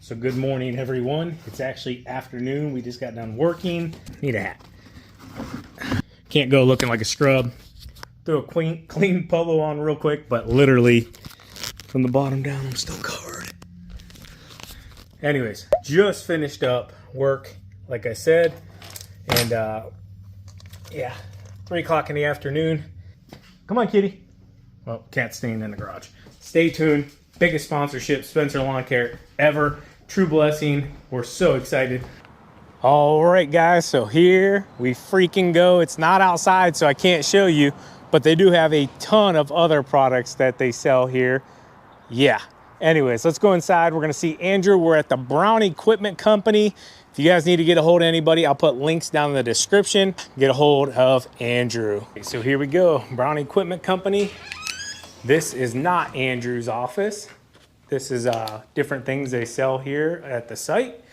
So good morning, everyone. It's actually afternoon. We just got done working. Need a hat. Can't go looking like a scrub. Throw a clean polo on real quick, but literally from the bottom down, I'm still covered. Anyways, just finished up work, like I said, and yeah, 3 o'clock in the afternoon. Come on, kitty. Well, cat's staying in the garage. Stay tuned. Biggest sponsorship, Spencer Lawn Care ever. True blessing. We're so excited. All right, guys, so here we freaking go. It's not outside, so I can't show you, but they do have a ton of other products that they sell here. Yeah. Anyways, let's go inside. We're gonna see Andrew. We're at the Brown Equipment Company. If you guys need to get a hold of anybody, I'll put links down in the description. Get a hold of Andrew. So here we go, Brown Equipment Company. This is not Andrew's office. This is different things they sell here at the site.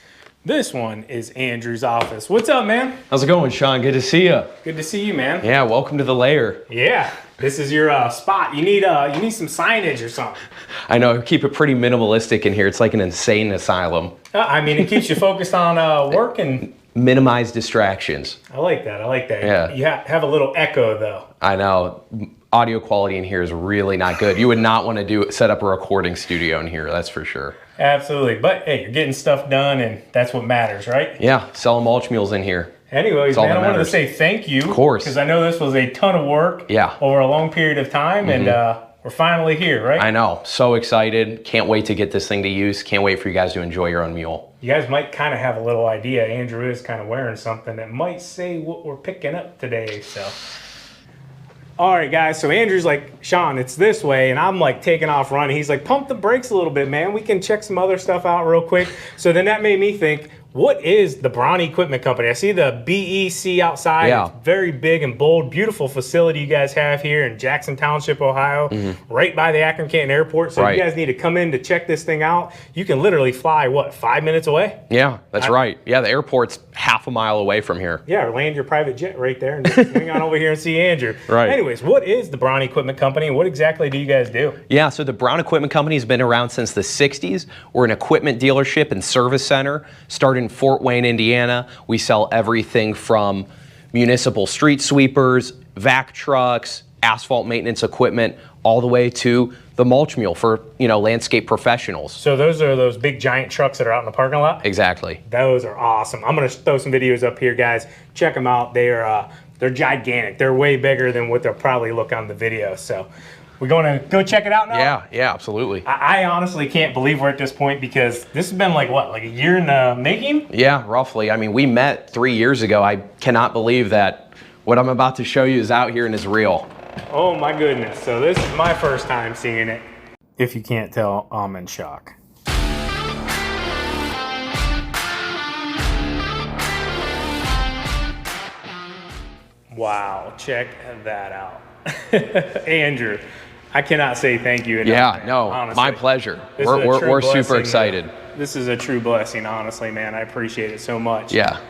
This one is Andrew's office. What's up, man? How's it going, Sean? Good to see you. Good to see you, man. Yeah, welcome to the lair. Yeah, this is your spot. You need some signage or something. I know, keep it pretty minimalistic in here. It's like an insane asylum. I mean, it keeps you focused on work and... Minimize distractions. I like that, I like that. Yeah. You have a little echo, though. I know. Audio quality in here is really not good. You would not want to set up a recording studio in here, that's for sure. Absolutely, but hey, you're getting stuff done and that's what matters, right? Yeah, selling mulch mules in here. Anyways, man, I wanted to say thank you. Of course. Because I know this was a ton of work over a long period of time, and we're finally here, right? I know, so excited. Can't wait to get this thing to use. Can't wait for you guys to enjoy your own mule. You guys might kind of have a little idea. Andrew is kind of wearing something that might say what we're picking up today, so... All right, guys, so Andrew's like, Sean, it's this way, and I'm like taking off running. He's like, pump the brakes a little bit, man. We can check some other stuff out real quick. So then that made me think, what is the Brown Equipment Company? I see the BEC outside. Yeah. It's very big and bold, beautiful facility you guys have here in Jackson Township, Ohio, right by the Akron-Canton Airport. So if you guys need to come in to check this thing out, you can literally fly, what, 5 minutes away? Yeah, that's right. Yeah, the airport's half a mile away from here. Yeah, or land your private jet right there and just swing on over here and see Andrew. Right. Anyways, what is the Brown Equipment Company and what exactly do you guys do? Yeah, so the Brown Equipment Company has been around since the 60s. We're an equipment dealership and service center, started in Fort Wayne, Indiana. We sell everything from municipal street sweepers, vac trucks, asphalt maintenance equipment, all the way to the mulch mule for, landscape professionals. So those are those big giant trucks that are out in the parking lot? Exactly. Those are awesome. I'm gonna throw some videos up here, guys. Check them out. They're gigantic. They're way bigger than what they'll probably look on the video. So we're going to go check it out now? Yeah, absolutely. I honestly can't believe we're at this point because this has been like a year in the making? Yeah, roughly. I mean, we met 3 years ago. I cannot believe that what I'm about to show you is out here and is real. Oh my goodness. So this is my first time seeing it. If you can't tell, I'm in shock. Wow, check that out. Andrew, I cannot say thank you enough. Yeah, man, no, honestly. My pleasure. We're We're super excited. This is a true blessing, honestly, man. I appreciate it so much. Yeah.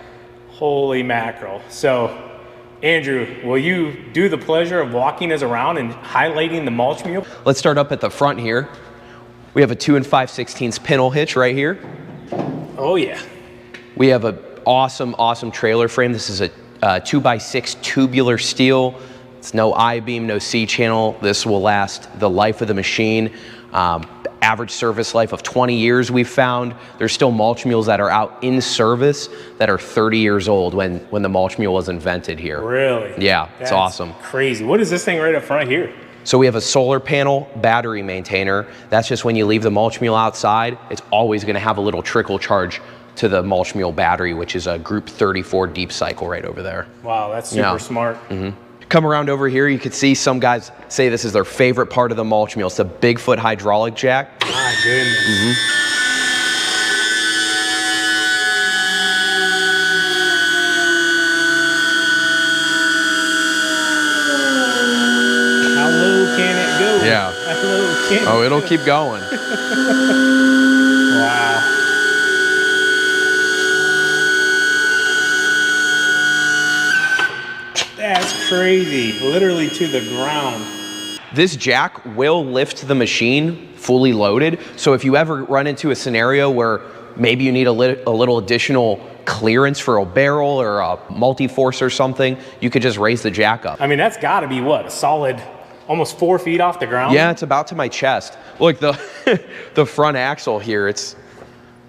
Holy mackerel. So, Andrew, will you do the pleasure of walking us around and highlighting the mulch mule? Let's start up at the front here. We have a 2 5/16 pintle hitch right here. Oh yeah. We have an awesome trailer frame. This is a 2x6 tubular steel. It's no I-beam, no C-channel. This will last the life of the machine. Average service life of 20 years we've found. There's still mulch mules that are out in service that are 30 years old when the mulch mule was invented here. Really? Yeah, it's awesome. Crazy. What is this thing right up front here? So we have a solar panel battery maintainer. That's just when you leave the mulch mule outside, it's always gonna have a little trickle charge to the mulch mule battery, which is a Group 34 deep cycle right over there. Wow, that's super smart. Come around over here, you can see some guys say this is their favorite part of the mulch mule. It's a Bigfoot hydraulic jack. My goodness. How low can it go? Yeah. How low can Oh, it'll keep going. Wow. That's crazy. Literally to the ground. This jack will lift the machine fully loaded. So if you ever run into a scenario where maybe you need a little additional clearance for a barrel or a multi-force or something, you could just raise the jack up. I mean, that's got to be what, a solid almost 4 feet off the ground? Yeah, it's about to my chest. Look, the the front axle here,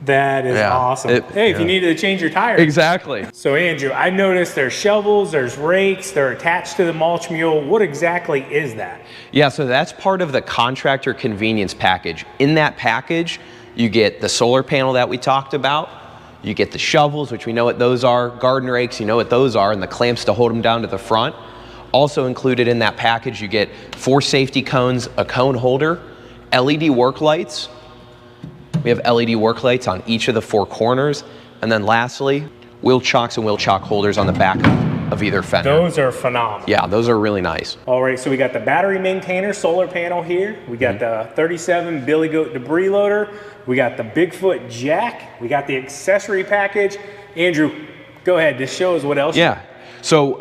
that is awesome. Hey, if you needed to change your tires. Exactly. So Andrew, I noticed there's shovels, there's rakes, they're attached to the Mulch Mule. What exactly is that? Yeah, so that's part of the contractor convenience package. In that package, you get the solar panel that we talked about, you get the shovels, which we know what those are, garden rakes, you know what those are, and the clamps to hold them down to the front. Also included in that package, you get 4 safety cones, a cone holder, LED work lights. We have LED work lights on each of the 4 corners. And then lastly, wheel chocks and wheel chock holders on the back of either fender. Those are phenomenal. Yeah, those are really nice. All right, so we got the battery maintainer solar panel here. We got the 37 Billy Goat debris loader. We got the Bigfoot jack. We got the accessory package. Andrew, go ahead, just show us what else. Yeah, so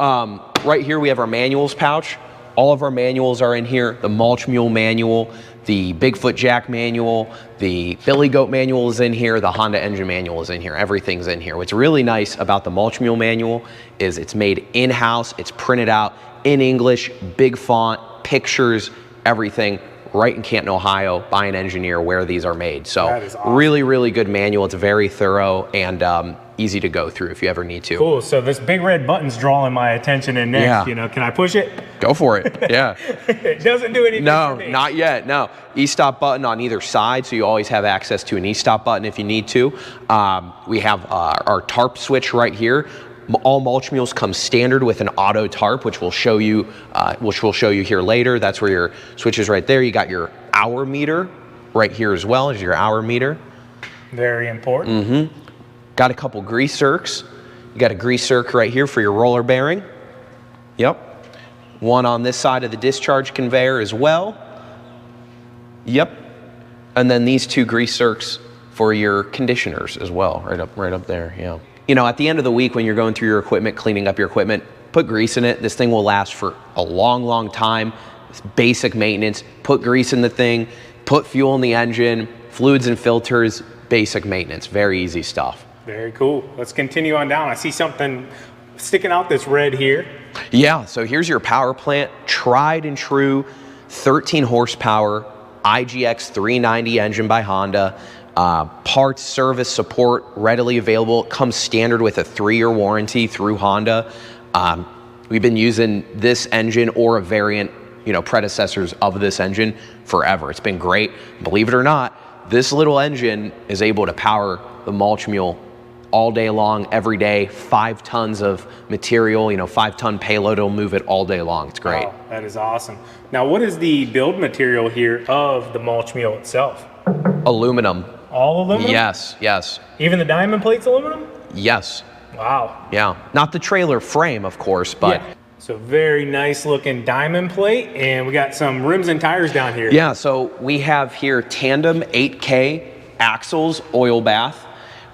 right here we have our manuals pouch. All of our manuals are in here. The Mulch Mule manual, the Bigfoot jack manual, the Billy Goat manual is in here, the Honda engine manual is in here, everything's in here. What's really nice about the Mulch Mule manual is it's made in-house, it's printed out in English, big font, pictures, everything, right in Canton, Ohio, by an engineer where these are made. So that is awesome. Really, really good manual. It's very thorough and easy to go through if you ever need to. Cool, so this big red button's drawing my attention and next, you know, can I push it? Go for it, yeah. It doesn't do anything No, for me. not yet, no. E-stop button on either side, so you always have access to an e-stop button if you need to. We have our tarp switch right here. All Mulch Mules come standard with an auto tarp, which we'll show you here later. That's where your switch is right there. You got your hour meter right here as well as your hour meter. Very important. Got a couple grease zerks. You got a grease zerk right here for your roller bearing. Yep. One on this side of the discharge conveyor as well. Yep. And then these 2 grease zerks for your conditioners as well, right up there, yeah. You know, at the end of the week when you're going through your equipment, cleaning up your equipment, put grease in it. This thing will last for a long, long time. It's basic maintenance. Put grease in the thing, put fuel in the engine, fluids and filters, basic maintenance. Very easy stuff. Very cool. Let's continue on down. I see something sticking out that's red here. Yeah, so here's your power plant, tried and true, 13 horsepower, IGX 390 engine by Honda. Parts, service, support, readily available. It comes standard with a 3-year warranty through Honda. We've been using this engine or a variant, you know, predecessors of this engine forever. It's been great. Believe it or not, this little engine is able to power the Mulch Mule all day long, every day, 5 tons of material, you know, 5-ton payload, it'll move it all day long. It's great. Wow, that is awesome. Now, what is the build material here of the Mulch Mule itself? Aluminum. All aluminum? Yes, yes. Even the diamond plate's aluminum? Yes. Wow. Yeah, not the trailer frame, of course, but. Yeah. So very nice looking diamond plate, and we got some rims and tires down here. Yeah, so we have here tandem 8K axles, oil bath,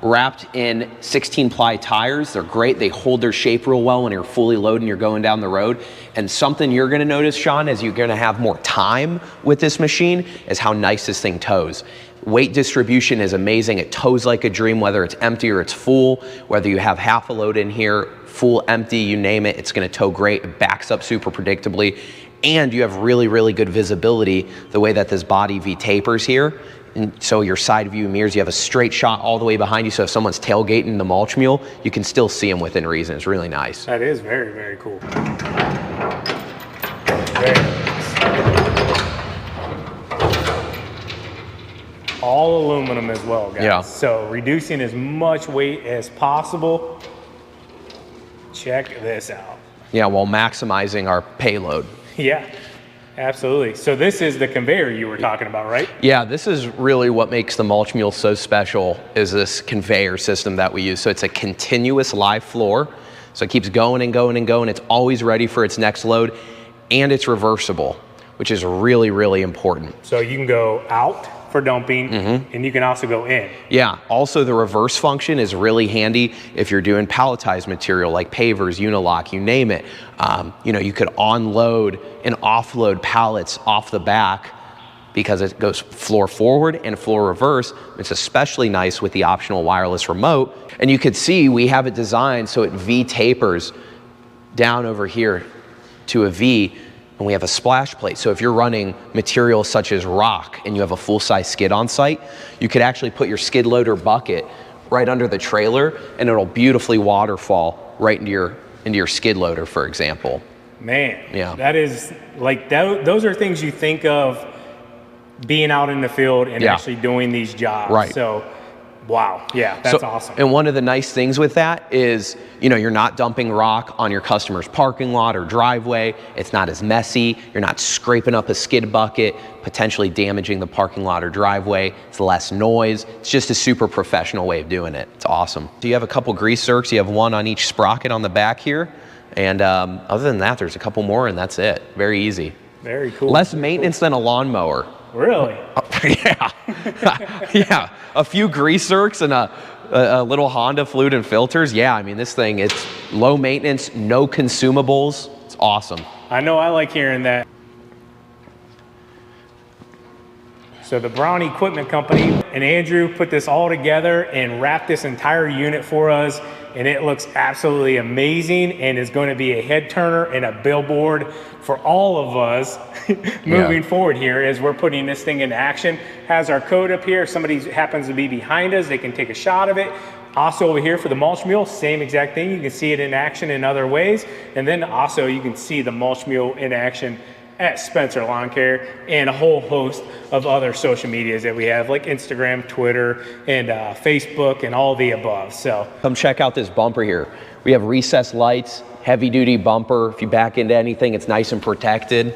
wrapped in 16-ply tires. They're great. They hold their shape real well when you're fully loaded and you're going down the road. And something you're gonna notice, Sean, as you're gonna have more time with this machine, is how nice this thing tows. Weight distribution is amazing. It tows like a dream, whether it's empty or it's full, whether you have half a load in here, full, empty, you name it, it's gonna tow great. It backs up super predictably. And you have really, really good visibility the way that this body V tapers here. And so your side view mirrors, you have a straight shot all the way behind you, so if someone's tailgating the Mulch Mule, you can still see them within reason. It's really nice. That is very, very cool. Very nice. All aluminum as well, guys. Yeah. So reducing as much weight as possible. Check this out. Yeah, while maximizing our payload. Yeah. Absolutely. So this is the conveyor you were talking about, right? Yeah, this is really what makes the Mulch Mule so special, is this conveyor system that we use. So it's a continuous live floor. So it keeps going and going and going. It's always ready for its next load, and it's reversible, which is really, really important. So you can go out for dumping, and you can also go in. Yeah, also the reverse function is really handy if you're doing palletized material like pavers, unilock, you name it. You know, you could unload and offload pallets off the back because it goes floor forward and floor reverse. It's especially nice with the optional wireless remote. And you could see we have it designed so it V tapers down over here to a V, and we have a splash plate. So if you're running materials such as rock and you have a full-size skid on site, you could actually put your skid loader bucket right under the trailer, and it'll beautifully waterfall right into your skid loader, for example. Man, yeah, that is like those are things you think of being out in the field and actually doing these jobs. Right. So, wow, yeah, that's awesome. And one of the nice things with that is, you know, you're not dumping rock on your customer's parking lot or driveway. It's not as messy. You're not scraping up a skid bucket, potentially damaging the parking lot or driveway. It's less noise. It's just a super professional way of doing it. It's awesome. So you have a couple grease zerks. You have one on each sprocket on the back here. And other than that, there's a couple more, and that's it. Very easy. Very cool. Less maintenance than a lawnmower. Really? Yeah. Yeah. A few grease zerks and a little Honda fluid and filters. Yeah, I mean, this thing, it's low maintenance, no consumables. It's awesome. I know, I like hearing that. So the Brown Equipment Company and Andrew put this all together and wrapped this entire unit for us, and it looks absolutely amazing and is going to be a head turner and a billboard for all of us moving forward here as we're putting this thing into action. Has our code up here. If somebody happens to be behind us, they can take a shot of it. Also over here for the Mulch Mule, same exact thing. You can see it in action in other ways. And then also you can see the Mulch Mule in action at Spencer Lawn Care and a whole host of other social medias that we have, like Instagram, Twitter, and Facebook, and all the above. So come check out this bumper here. We have recessed lights, heavy duty bumper. If you back into anything, it's nice and protected.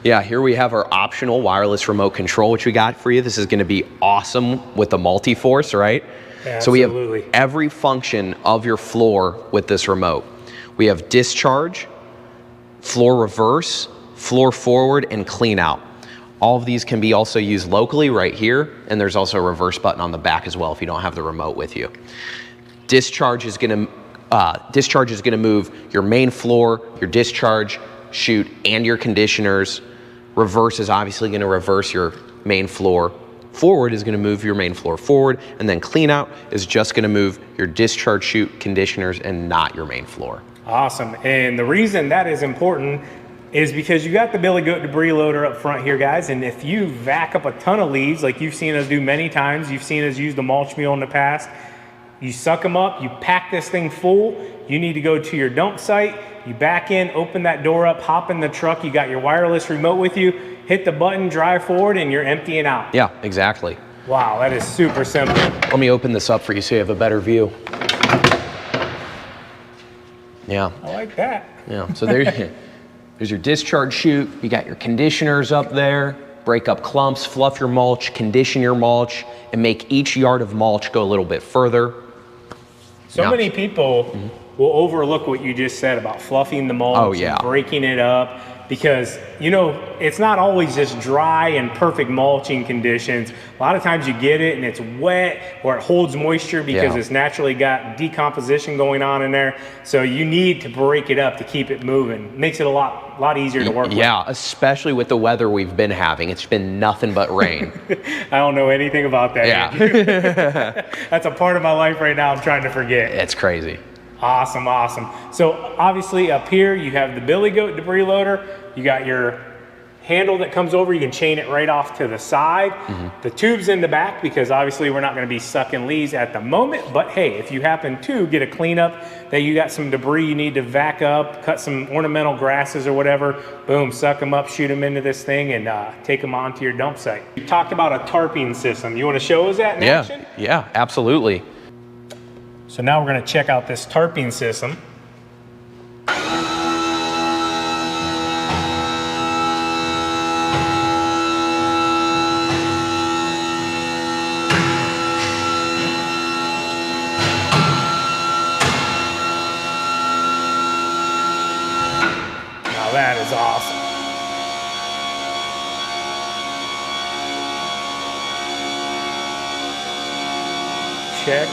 Yeah, here we have our optional wireless remote control, which we got for you. This is gonna be awesome with the multi-force, right? Yeah, so we have absolutely. every function of your floor with this remote. We have discharge, floor reverse, floor forward, and clean out. All of these can be also used locally right here, and there's also a reverse button on the back as well if you don't have the remote with you. Discharge is gonna move your main floor, your discharge chute, and your conditioners. Reverse is obviously gonna reverse your main floor. Forward is gonna move your main floor forward, and then clean out is just gonna move your discharge chute, conditioners, and not your main floor. Awesome. And the reason that is important is because you got the Billy Goat debris loader up front here, guys. And if you vac up a ton of leaves, like you've seen us do many times, you've seen us use the Mulch Mule in the past, you suck them up, you pack this thing full, you need to go to your dump site, you back in, open that door up, hop in the truck, you got your wireless remote with you, hit the button, drive forward, and you're emptying out. Yeah, exactly. Wow, that is super simple. Let me open this up for you so you have a better view. Yeah. I like that. Yeah, so there's your discharge chute. You got your conditioners up there. Break up clumps, fluff your mulch, condition your mulch, and make each yard of mulch go a little bit further. So many people will overlook what you just said about fluffing the mulch and breaking it up, because, you know, it's not always just dry and perfect mulching conditions. A lot of times you get it and it's wet or it holds moisture because it's naturally got decomposition going on in there. So you need to break it up to keep it moving. It makes it a lot easier to work with. Yeah, especially with the weather we've been having. It's been nothing but rain. I don't know anything about that. Yeah. That's a part of my life right now I'm trying to forget. It's crazy. Awesome, awesome. So obviously up here you have the Billy Goat debris loader. You got your handle that comes over. You can chain it right off to the side. The tube's in the back because obviously we're not going to be sucking leaves at the moment. But hey, if you happen to get a cleanup that you got some debris you need to vac up, cut some ornamental grasses or whatever, boom, suck them up, shoot them into this thing, and take them onto your dump site. You talked about a tarping system. You want to show us that in action? Yeah, absolutely. So now we're going to check out this tarping system. Now that is awesome. Check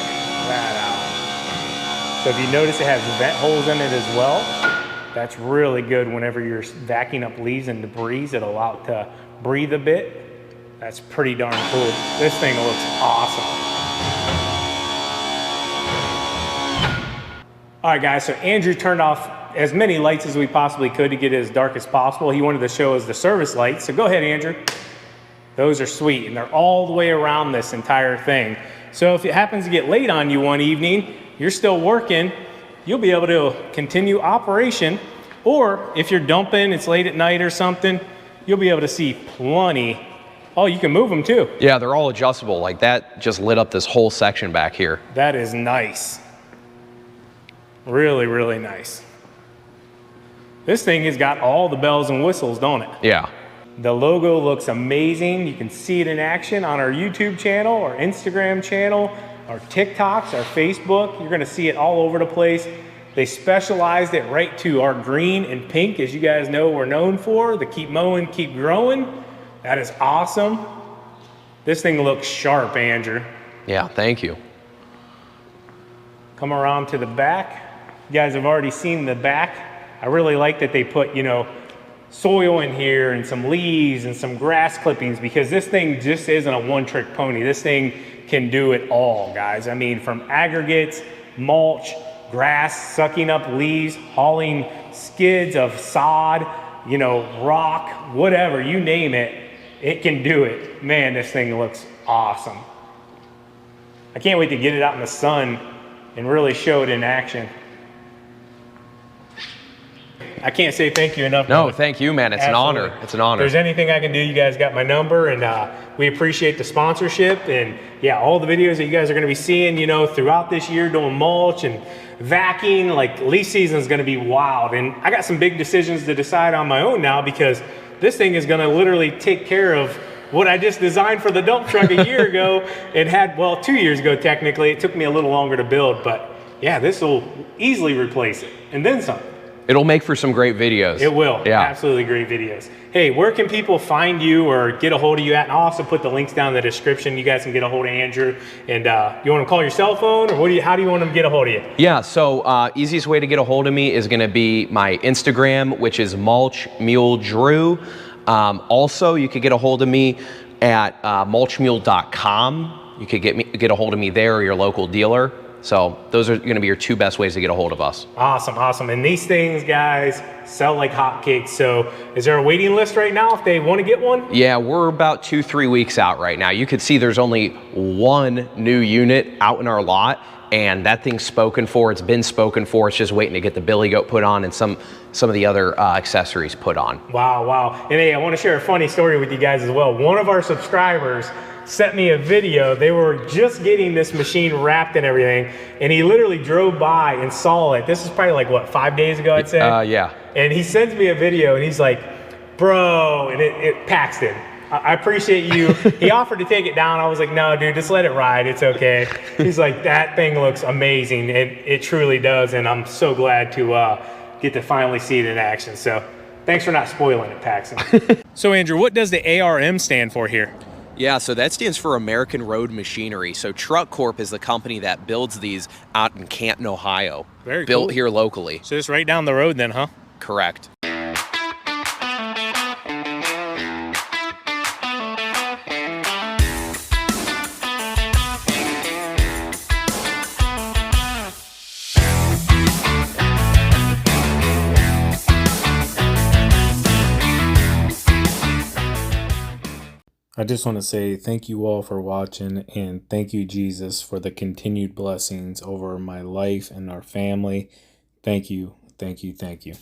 that out. So if you notice, it has vent holes in it as well. That's really good whenever you're vacuuming up leaves and debris. It'll allow it to breathe a bit. That's pretty darn cool. This thing looks awesome. All right, guys, so Andrew turned off as many lights as we possibly could to get it as dark as possible. He wanted to show us the service lights. So go ahead, Andrew. Those are sweet, and they're all the way around this entire thing. So if it happens to get late on you one evening, you're still working, you'll be able to continue operation. Or if you're dumping, it's late at night or something, you'll be able to see plenty. Oh, you can move them too. Yeah, they're all adjustable. Like that just lit up this whole section back here. That is nice. Really, really nice. This thing has got all the bells and whistles, don't it? Yeah. The logo looks amazing. You can see it in action on our YouTube channel, our Instagram channel, our TikToks, our Facebook. You're gonna see it all over the place. They specialized it right to our green and pink, as you guys know we're known for, the keep mowing, keep growing. That is awesome. This thing looks sharp, Andrew. Yeah, thank you. Come around to the back. You guys have already seen the back. I really like that they put, you know, soil in here and some leaves and some grass clippings, because this thing just isn't a one-trick pony. This thing can do it all, guys. I mean, from aggregates, mulch, grass, sucking up leaves, hauling skids of sod, you know, rock, whatever, you name it, it can do it. Man, this thing looks awesome. I can't wait to get it out in the sun and really show it in action. I can't say thank you enough. No, thank you, man. It's Absolutely. an honor. It's an honor. If there's anything I can do, you guys got my number, and we appreciate the sponsorship. And yeah, all the videos that you guys are going to be seeing, you know, throughout this year doing mulch and vacuuming, like leaf season is going to be wild. And I got some big decisions to decide on my own now, because this thing is going to literally take care of what I just designed for the dump truck a year ago and had, well, 2 years ago technically. It took me a little longer to build, but yeah, this will easily replace it and then some. It'll make for some great videos. It will. Yeah. Absolutely great videos. Hey, where can people find you or get a hold of you at? And I'll also put the links down in the description. You guys can get a hold of Andrew. And you want to call your cell phone, or how do you want them to get a hold of you? Yeah, so easiest way to get a hold of me is going to be my Instagram, which is Mulch Mule Drew. Also, you could get a hold of me at mulchmule.com. You could get a hold of me there, or your local dealer. So those are going to be your two best ways to get a hold of us. Awesome, awesome. And these things, guys, sell like hotcakes. So is there a waiting list right now if they want to get one? Yeah, we're about 2-3 weeks out right now. You could see there's only one new unit out in our lot, and that thing's spoken for. It's been spoken for. It's just waiting to get the billy goat put on and some of the other accessories put on. Wow, wow. And hey, I want to share a funny story with you guys as well. One of our subscribers sent me a video. They were just getting this machine wrapped and everything, and he literally drove by and saw it. This is probably like, what, 5 days ago, I'd say? Yeah. And he sends me a video, and he's like, bro, and it Paxton, I appreciate you. He offered to take it down. I was like, no, dude, just let it ride. It's okay. He's like, that thing looks amazing. It truly does, and I'm so glad to get to finally see it in action. So thanks for not spoiling it, Paxton. So Andrew, what does the ARM stand for here? Yeah, so that stands for American Road Machinery. So Truck Corp is the company that builds these out in Canton, Ohio. Very Built cool. here locally. So it's right down the road then, huh? Correct. I just want to say thank you all for watching, and thank you, Jesus, for the continued blessings over my life and our family. Thank you, thank you, thank you.